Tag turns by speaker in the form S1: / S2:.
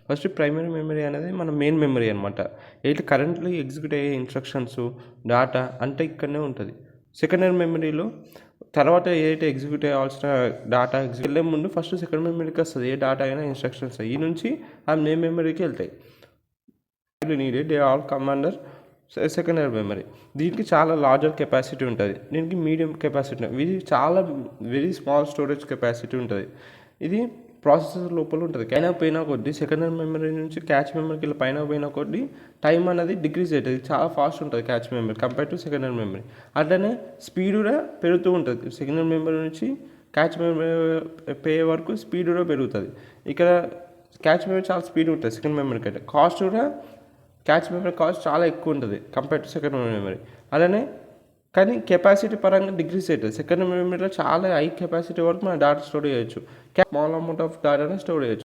S1: First primary memory అనేది మన main memory అనమాట. అయితే కరెంట్లీ ఎగ్జిక్యూట్ అయ్యే ఇన్స్ట్రక్షన్స్, డేటా అంటే ఇక్కడనే ఉంటుంది. సెకండరీ మెమరీలో తర్వాత ఏదైతే ఎగ్జిక్యూట్ అవ్వాల్సిన డేటా వెళ్ళే ముందు ఫస్ట్ సెకండ్ మెమరీకి వస్తుంది. ఏ డేటా అయినా ఇన్స్ట్రక్షన్స్ ఈ నుంచి ఆ మెయిన్ మెమరీకి వెళ్తాయి. Needed they all commander secondary memory. దీనికి చాలా లార్జర్ కెపాసిటీ ఉంటుంది, దీనికి మీడియం కెపాసిటీ ఉంటుంది. ఇది చాలా వెరీ స్మాల్ స్టోరేజ్ కెపాసిటీ ఉంటుంది. ఇది ప్రాసెసర్ లోపల ఉంటుంది. పోయినా కొద్దీ సెకండరీ మెమరీ నుంచి క్యాచ్ మెమరీకి వెళ్ళి పైన పోయిన కొద్దీ టైం అనేది డిక్రీజ్ అవుతుంది. చాలా ఫాస్ట్ ఉంటుంది catch memory compare to secondary memory. అట్లనే స్పీడ్ కూడా పెరుగుతూ ఉంటుంది. సెకండరీ మెమరీ నుంచి క్యాచ్ మెమరీ పోయే వరకు స్పీడ్ కూడా పెరుగుతుంది. ఇక్కడ క్యాచ్ మెమరీ చాలా స్పీడ్ ఉంటుంది సెకండ్ మెమరీ కంటే. కాస్ట్ కూడా క్యాచ్ మెమరీ కాస్ట్ చాలా ఎక్కువ ఉంటుంది కంపేర్ టు సెకండ్ మెమరీ. అలానే కానీ కెపాసిటీ పరంగా డిక్రీజ్ అవుతుంది. సెకండ్ మెమరీలో చాలా హై కెపాసిటీ వరకు మనం డేటా స్టోర్ చేయొచ్చు. స్మాల్ అమౌంట్ ఆఫ్ డేటానే స్టోర్ చేయొచ్చు.